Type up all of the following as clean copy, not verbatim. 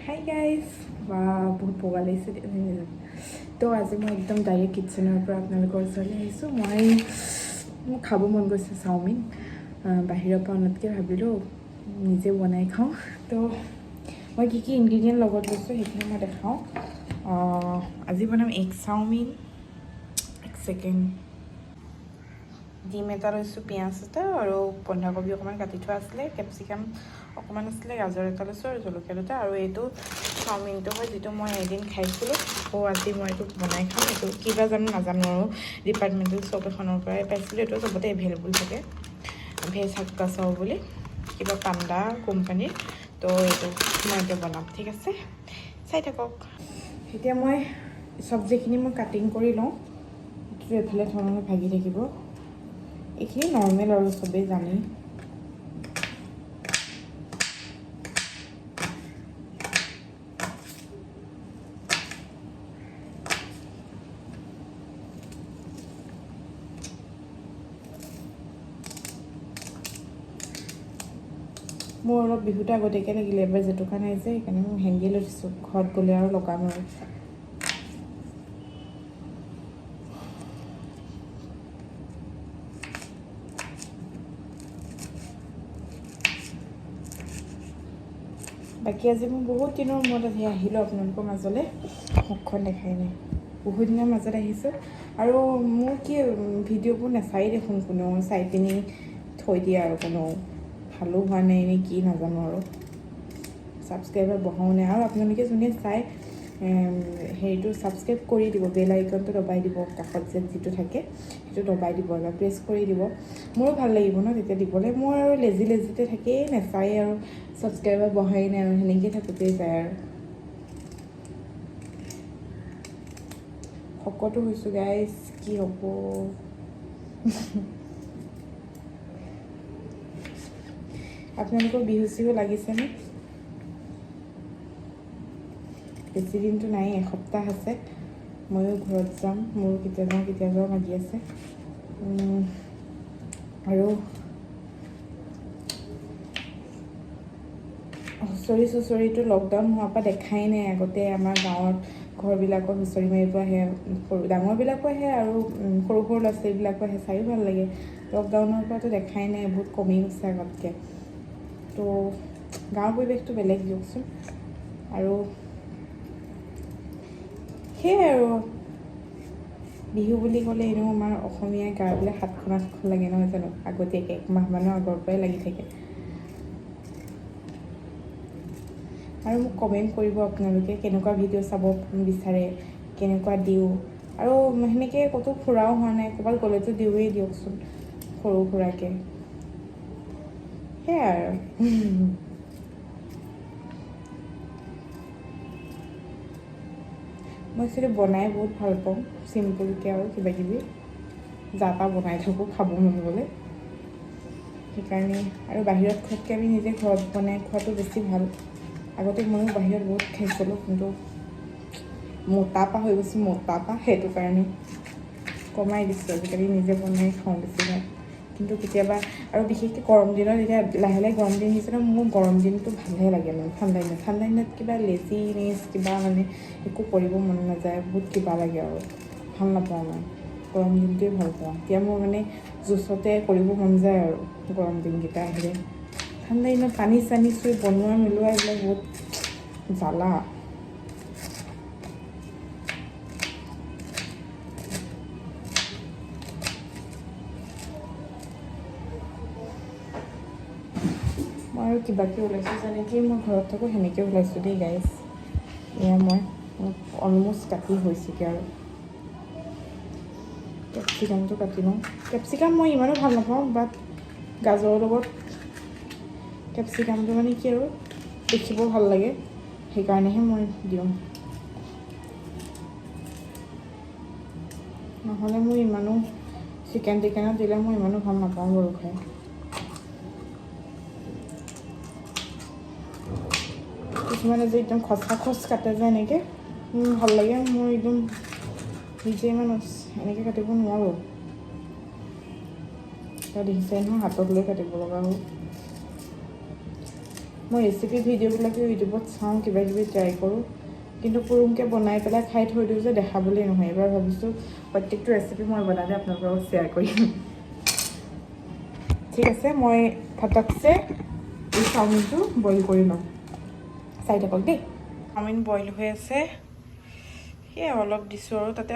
Hi guys बहुत बगा লাগিছে তো আজি মই একদম ডাইৰেক্ট কিচেনৰ পৰা আপোনালোকৰ ওচৰলৈ আহিছোঁ মই খাব মন গৈছে চাওমিন বাহিৰৰ পৰা অনাতকৈ ভাবিলোঁ নিজে বনাই খাওঁ তো মই কি কি ইনগ্ৰেডিয়েণ্ট লগত লৈছোঁ সেইখিনি মই দেখাওঁ আজি বনাম এগ চাওমিন এক ছেকেণ্ড ডিম এটা লৈছোঁ পিঁয়াজ এটা আৰু বন্ধাকবি অকণমান কাটি থোৱা আছিলে কেপচিকাম অকণমান আছিলে গাজৰ এটা লৈছোঁ আৰু জলকীয়া দুটা আৰু এইটো চাওমিনটো হয় যিটো মই এদিন খাইছিলোঁ আজি মই এইটো বনাই খাম এইটো কিবা জানো নাজানো আৰু ডিপাৰ্টমেণ্টেল শ্বপ এখনৰ পৰাই পাইছিলোঁ এইটো চবতে এভেইলেবল থাকে ভেজ হাক্কা চাও বুলি কিবা পাণ্ডা কোম্পানীৰ তো এইটো মই এতিয়া বনাম ঠিক আছে চাই থাকক এতিয়া মই চব্জিখিনি মই কাটিং কৰি লওঁ এইটো এফালে ধৰণে ভাগি থাকিব এইখিনি নৰ্মেল আৰু চবেই জানেই মোৰ অলপ বিহুতে আগতীয়াকৈ লাগিলে এবাৰ জেতুকা নাই যে সেইকাৰণে মই হেংগি লৈ দিছোঁ ঘৰত গ'লে আৰু লগাম আৰু বাকী আজি মই বহুত দিনৰ মূৰত আজি আহিলোঁ আপোনালোকৰ মাজলৈ মুখখন দেখাই নাই বহুত দিনৰ মাজত আহিছোঁ আৰু মোৰ কি ভিডিঅ'বোৰ নাচাই দেখোন কোনেও চাই পিনি থৈ দিয়ে আৰু কোনেও ভালো হোৱা নাই নে কি নাজানো আৰু ছাবস্ক্ৰাইবাৰ বহাও নাই আৰু আপোনালোকে যোনে চাই হেৰিটো ছাবস্ক্ৰাইব কৰি দিব বেল আইকনটো দবাই দিব কাষত যে যিটো থাকে সেইটো দবাই দিব বা প্ৰেছ কৰি দিব মোৰো ভাল লাগিব ন তেতিয়া দিবলৈ মোৰ আৰু লেজিতে থাকেই নাচাই আৰু ছাবস্ক্ৰাইবাৰ বহাই নাই আৰু সেনেকৈ থাকোঁতেই যায় আৰু শকতো হৈছোঁ গাইজ কি হ'ব আপোনালোকৰ বিহু চিহু লাগিছেনে বেছি দিনটো নাই এসপ্তাহ আছে ময়ো ঘৰত যাম মোৰো কেতিয়া যাওঁ লাগি আছে আৰু হুঁচৰি চুঁচৰিটো লকডাউন হোৱাৰ পৰা দেখাই নাই আগতে আমাৰ গাঁৱত ঘৰবিলাকত হুঁচৰি মাৰিব আহে সৰু ডাঙৰবিলাকো আহে আৰু সৰু সৰু ল'ৰা ছোৱালীবিলাকো আহে চায়ো ভাল লাগে লকডাউনৰ পৰাতো দেখাই নাই বহুত কমি গৈছে আগতকৈ তো গাঁৱৰ পৰিৱেশটো বেলেগ দিয়কচোন আৰু সেয়াই আৰু বিহু বুলি ক'লে এনেও আমাৰ অসমীয়া গাঁওবিলাক সাতখন আঠখন লাগে নহয় জানো আগতীয়াকৈ একমাহমানৰ আগৰ পৰাই লাগি থাকে আৰু মোক কমেণ্ট কৰিব আপোনালোকে কেনেকুৱা ভিডিঅ' চাব বিচাৰে কেনেকুৱা দিওঁ আৰু সেনেকৈ ক'তো ফুৰাও হোৱা নাই ক'ৰবাত গ'লেতো দিওঁৱেই দিয়কচোন সৰু সুৰাকৈ সেয়াই আৰু মই একচুৱেলি বনাই বহুত ভাল পাওঁ চিম্পুলকৈ আৰু কিবাকিবি যা তা বনাই থাকোঁ খাব মন গ'লে সেইকাৰণে আৰু বাহিৰত খোৱাতকৈ আমি নিজে ঘৰত বনাই খোৱাটো বেছি ভাল আগতে ময়ো বাহিৰত বহুত খাইছিলোঁ কিন্তু মোটাপা হৈ গৈছোঁ মোটাপা সেইটো কাৰণে কমাই দিছোঁ আজিকালি নিজে বনাই খাওঁ বেছিভাগ কিন্তু কেতিয়াবা আৰু বিশেষকৈ গৰম দিনত এতিয়া লাহে লাহে গৰম দিন আহিছে ন মোৰ গৰম দিনটো ভালহে লাগে মানে ঠাণ্ডা দিনত কিবা লেজিনেছ কিবা মানে একো কৰিব মন নাযায় বহুত কিবা লাগে আৰু ভাল নাপাওঁ মই গৰম দিনটোৱে ভাল পাওঁ এতিয়া মোৰ মানে জুচতে কৰিব মন যায় আৰু গৰম দিনকেইটা আহিলে ঠাণ্ডা দিনত পানী চানী চুই বনোৱা মেলোৱা এইবিলাক বহুত জ্বালা মই আৰু কিবাকৈ ওলাইছোঁ যেনেকৈ মই ঘৰত থাকোঁ সেনেকৈ ওলাইছোঁ দেই গাইজ এয়া মই অলমষ্ট কাটি হৈছেগৈ আৰু কেপচিকামটো কাটি লওঁ কেপচিকাম মই ইমানো ভাল নাপাওঁ বাট গাজৰৰ লগত কেপচিকামটো মানে কি আৰু দেখিব ভাল লাগে সেইকাৰণেহে মই দিওঁ নহ'লে মোৰ ইমানো চিকেন টিকেনত দিলে মই ইমানো ভাল নাপাওঁ বাৰু খাই কিছুমানে যে একদম খচ কাটে যে এনেকৈ ভাল লাগে মোৰ একদম নিজে ইমান এনেকৈ কাটিব নোৱাৰোঁ এতিয়া দেখিছে নহয় হাতত লৈ কাটিব লগা হ'ল মই ৰেচিপি ভিডিঅ'বিলাকে ইউটিউবত চাওঁ, কিবা কিবি ট্ৰাই কৰোঁ, কিন্তু পুৰুংকৈ বনাই পেলাই খাই থৈ দিওঁ যে দেখাবলৈ নহয়। এইবাৰ ভাবিছোঁ প্ৰত্যেকটো ৰেচিপি মই বনালে আপোনালোকৰ লগত শ্বেয়াৰ কৰিম। ঠিক আছে, মই ফটকছে এই চাওমিনটো বইল কৰি লওঁ। চাই থাকক দেই। চাওমিন বইল হৈ আছে, সেয়ে অলপ দিছোঁ আৰু তাতে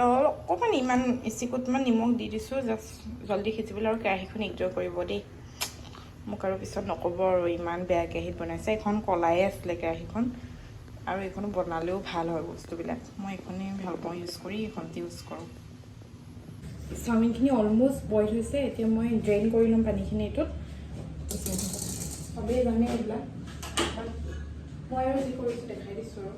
অকণমান ইমান ইচিকুটমান নিমখ দি দিছোঁ, জাষ্ট জলদি সিজিবলৈ। আৰু কেৰাহীখন ইগন'ৰ কৰিব দেই, মোক আৰু পিছত নক'ব আৰু ইমান বেয়া কেৰাহীত বনাইছে। এখন কলাই আছিলে কেৰাহীখন, আৰু এইখনো বনালেও ভাল হয় বস্তুবিলাক। মই এইখনেই ভাল পাওঁ ইউজ কৰি, এইখনতে ইউজ কৰোঁ। চাওমিনখিনি অলমষ্ট বইল হৈছে, এতিয়া মই ড্ৰেইন কৰি ল'ম পানীখিনি এইটোত। চবেই জানে এইবিলাক, মই আৰু যি কৰিছোঁ দেখাই দিছোঁ আৰু।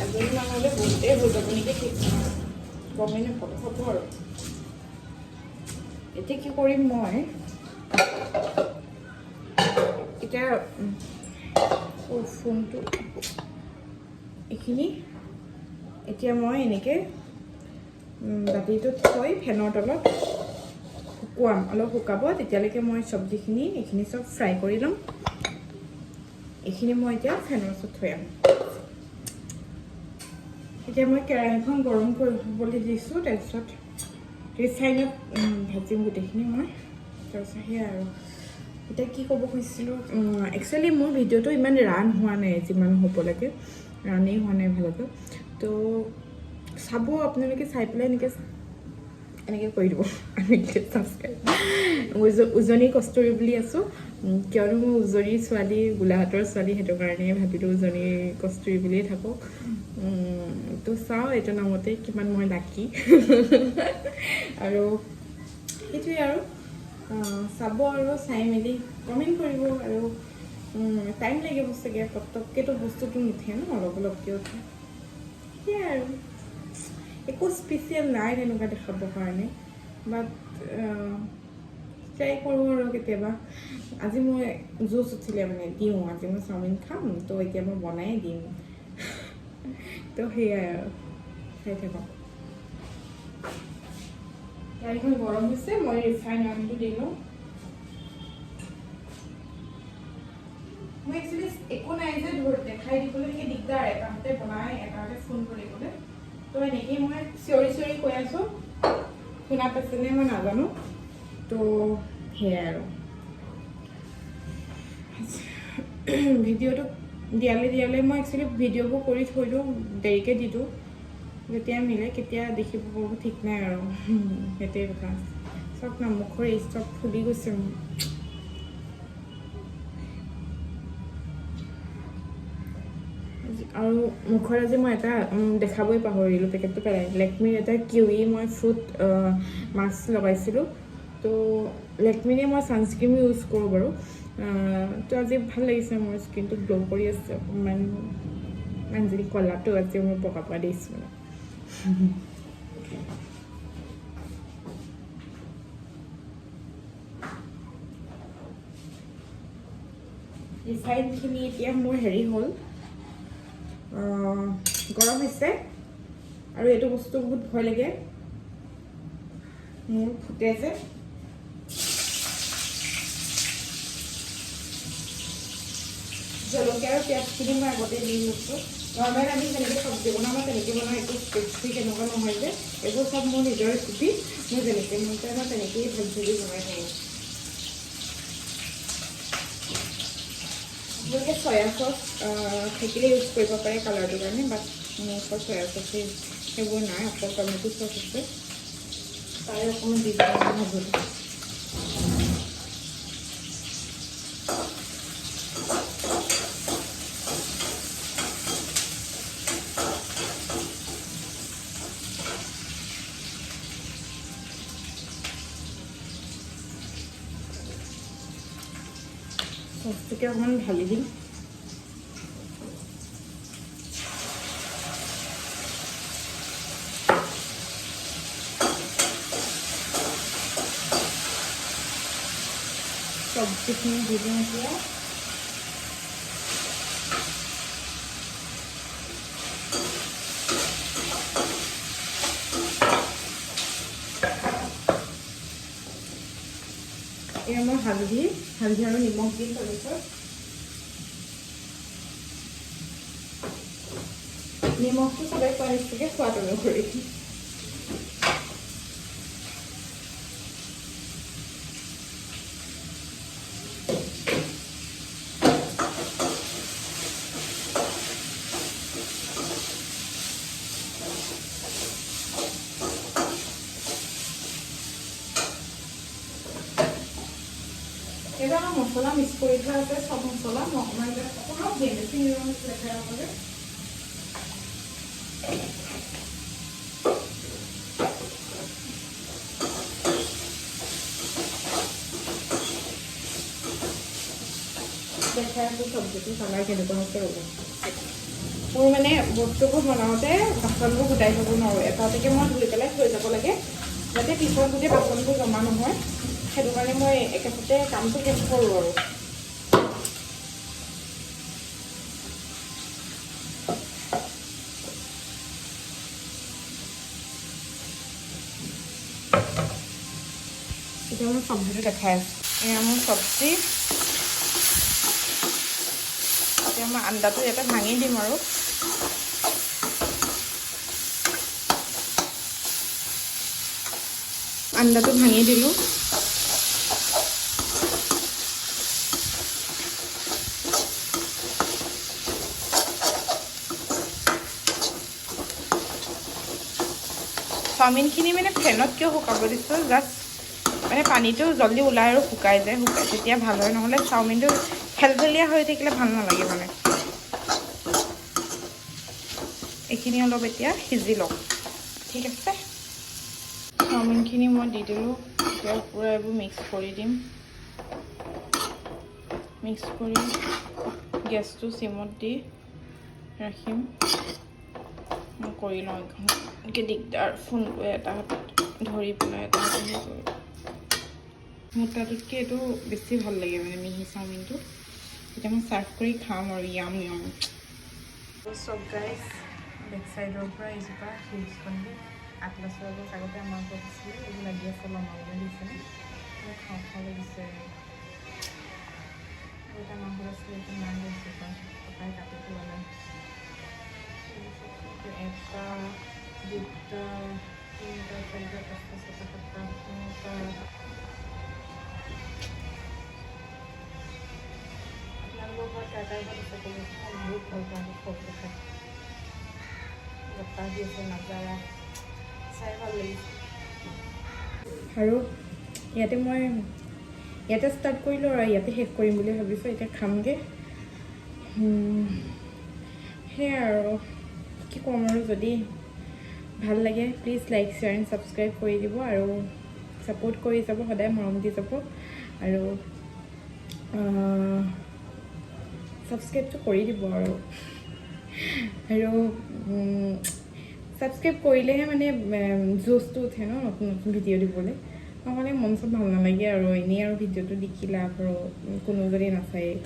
এজনী মানুহলৈ বহুতেই হৈ যাব নেকি, ঠিক গমেই নাপাব, হ'ব আৰু। এতিয়া কি কৰিম মই, এতিয়া ফোনটো এইখিনি এতিয়া মই এনেকৈ বাতিটোত থৈ ফেনৰ তলত শুকুৱাম, অলপ শুকাব। তেতিয়ালৈকে মই চব্জিখিনি এইখিনি চব ফ্ৰাই কৰি ল'ম। এইখিনি মই এতিয়া ফেনৰ ওচৰত থৈ আম। এতিয়া মই কেৰাহীখন গৰম কৰিবলৈ দিছোঁ, তাৰপিছত ৰিফাইনত ভাজিম গোটেইখিনি মই। তাৰপিছত সেয়া আৰু এতিয়া কি ক'ব খুজিছিলোঁ, একচুৱেলি মোৰ ভিডিঅ'টো ইমান ৰান হোৱা নাই, যিমান হ'ব লাগে ৰানেই হোৱা নাই ভালকৈ। তো চাব আপোনালোকে, চাই পেলাই এনেকৈ কৰি দিব, ছাবস্ক্ৰাইব। উজনি কষ্টুৰি বুলি আছোঁ, কিয়নো মই উজনিৰ ছোৱালী, গোলাঘাটৰ ছোৱালী, সেইটো কাৰণে ভাবিলোঁ উজনিৰ কষ্টুৰি বুলিয়ে থাকক। তো চাওঁ এইটো নামতে কিমান মই লাকি। আৰু সেইটোৱে আৰু চাব আৰু চাই মেলি কমেণ্ট কৰিব। আৰু টাইম লাগিব চাগে, পটককেতো বস্তুটো নুঠে ন, অলপ অলপকৈ উঠে। সেয়াই আৰু একো স্পেচিয়েল নাই তেনেকুৱা দেখাবৰ কাৰণে, বাট ট্ৰাই কৰোঁ আৰু কেতিয়াবা। আজি মই জুচ উঠিলে মানে দিওঁ, আজি মই চাওমিন খাম, তো এতিয়া মই বনাই দিম। তো সেয়াই আৰু খাই থাকক। কেৰাহীখন গৰম হৈছে, মই ৰিফাইন অইলটো দি লওঁ। মই একচুৱেলি একো নাই যে দেখাই দিবলৈ সেই দিগদাৰ, এটাতে বনাই এটাতে ফোন কৰিবলৈ। তো এনেকেই মই চিঞৰি চিঞৰি কৈ আছোঁ, শুনা পাইছেনে মই নাজানো। তো সেয়াই আৰু ভিডিঅ'টো দিয়ালে মই একচুৱেলি ভিডিঅ'বোৰ কৰি থৈ দিওঁ, দেৰিকৈ দি দিওঁ। যেতিয়া মিলে কেতিয়া দেখিব পাব ঠিক নাই আৰু, সেইটোৱে কথা। চব না মুখৰ এই চব ফুলি গৈছে মোৰ। আৰু মুখৰ আজি মই এটা দেখাবই পাহৰিলোঁ, পেকেটটো পেলাই। লেকমিৰ এটা কিউই মই ফ্ৰুট মাস্ক লগাইছিলোঁ। তো লেকমিৰে মই ছানস্ক্ৰীম ইউজ কৰোঁ বাৰু। তো আজি ভাল লাগিছে, মোৰ স্কিনটো গ্ল' কৰি আছে অকণমান। যদি কলাটো আজি মই বগা পৰা দিছোঁ। ৰিফাইনখিনি এতিয়া মোৰ হেৰি হ'ল, গৰম হৈছে। আৰু এইটো বস্তু বহুত ভয় লাগে, মোৰ ফুটে যে। জলকীয়া আৰু পিঁয়াজখিনি মই আগতে দি লৈছোঁ। নৰ্মেল আমি যেনেকৈ চব্জি বনাওঁ মই তেনেকৈ বনাওঁ, একো স্পেচিফিক এনেকুৱা নহয় যে। এইবোৰ চব মোৰ নিজৰ ৰেচিপি, মোৰ যেনেকৈ মন যায় মই তেনেকৈয়ে ভাজি বনাই থাকোঁ। আপোনালোকে চয়া চচ থাকিলে ইউজ কৰিব পাৰে কালাৰটোৰ কাৰণে, বাট মোৰ ওচৰত চয়া চচ সেইবোৰ নাই, অকল টমেটো চচ আছে, তাৰে অকণমান দি ভাজোঁ। চবজিকে অকণমান ঢালি দিম। চবজিখিনি দি দিম এতিয়া। এয়া মই হালধি আৰু নিমখ দিম তাৰপিছত। নিমখটো সদায় খোৱা নিচিনাকৈ সোৱাদ অনুসৰি। এইটো আমাৰ মছলা মিক্স কৰি থোৱা আছে, চব মছলা মই অকণমান দিম বেছি লেতেৰা হ'লে। দেখাই আছোঁ চব্জিটো কালাৰ কেনেকুৱা হৈছে ৰ'ব। মোৰ মানে বস্তুবোৰ বনাওঁতে বাচনবোৰ গোটাই থ'ব নোৱাৰোঁ, এটালৈকে মই ধুই পেলাই থৈ যাব লাগে যাতে পিছত গোটেই বাচনবোৰ জমা নহয়। সেইটো কাৰণে মই একেবাৰতে কামটো শেষ কৰোঁ আৰু। এতিয়া মই চব্জিটো দেখাই আছোঁ। এয়া মোৰ চব্জি। এতিয়া মই আন্দাটো ইয়াতে ভাঙি দিম আৰু। আন্দাটো ভাঙি দিলোঁ। চাওমিনখিনি মানে ফেনত কিয় শুকাব দিছোঁ, জাষ্ট মানে পানীটো জলদি ওলাই আৰু শুকাই যায়, তেতিয়া ভাল হয়। নহ'লে চাওমিনটো খেলখেলীয়া হৈ থাকিলে ভাল নালাগে মানে। এইখিনি অলপ এতিয়া সিজি লওঁ, ঠিক আছে। চাওমিনখিনি মই দি দিলোঁ। এতিয়া পূৰা এইবোৰ মিক্স কৰি দিম। মিক্স কৰি গেছটো চিমত দি ৰাখিম। মই কৰি লওঁ এইখন, এনেকৈ দিগদাৰ ফোনটোৱে এটা হাতত ধৰি পেলাই এটা হাতত হেৰি কৰি। মোটাটোতকৈ এইটো বেছি ভাল লাগে মানে মিহি চাওমিনটো। এতিয়া মই চাৰ্ভ কৰি খাম আৰু য়াম য়াম। চব গাইজ বেক চাইডৰ পৰা এইজোপা হিলছখন দি আটলাছৰ আগত আগতে আমাৰ ঘৰত আছিলে, এইবোৰ লাগি আছে লমাবলৈ দিছেনে মোৰ খাওঁ খাওঁ লাগিছে। আগতে আমাৰ ঘৰত আছিলে, এইটো নাই গৈছে ককাই কাটি পেলালে। এটা দুটা তিনিটা চাৰিটা পাঁচটা ছটা সাতটা নটা। আপোনালোকৰ ঘৰত কাইটাৰ ঘৰত আছে ক'বচোন, মই বহুত ভাল পাওঁ সবটো খাই। বতাহ দি আছে নাজাৰা, চাই ভাল লাগিছে। আৰু ইয়াতে ষ্টাৰ্ট কৰিলোঁ আৰু ইয়াতে শেষ কৰিম বুলি ভাবিছোঁ। এতিয়া খামগৈ। সেয়াই আৰু কি ক'ম আৰু, যদি ভাল লাগে please like share and subscribe কৰি দিব আৰু ছাপোৰ্ট কৰি যাব, সদায় মৰম দি যাব। আৰু ছাবস্ক্ৰাইবটো কৰি দিব আৰু ছাবস্ক্ৰাইব কৰিলেহে মানে জোচটো উঠে ন নতুন নতুন ভিডিঅ' দিবলৈ। নহ'লে মন চব ভাল নালাগে আৰু এনেই আৰু ভিডিঅ'টো দেখি লাভ আৰু কোনো যদি নাচায়েই।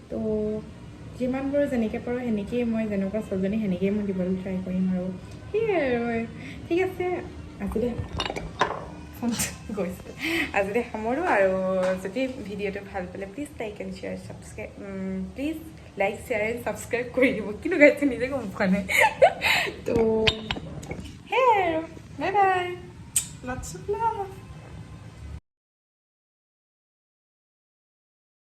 তো যিমান পাৰোঁ যেনেকৈ পাৰোঁ সেনেকৈয়ে মই যেনেকুৱা ছোৱালীজনী সেনেকৈয়ে মই দিবলৈ ট্ৰাই কৰিম আৰু সেয়াই আৰু। ঠিক আছে, আজিলৈ গৈছে, আজিলৈ সামৰোঁ। আৰু যদি ভিডিঅ'টো ভাল পালে please like and share subscribe, please like share and subscribe কৰি দিব। কিন্তু গাইছে নিজে গম পোৱা নাই। তো সেয়াই আৰু bye bye, lots of love.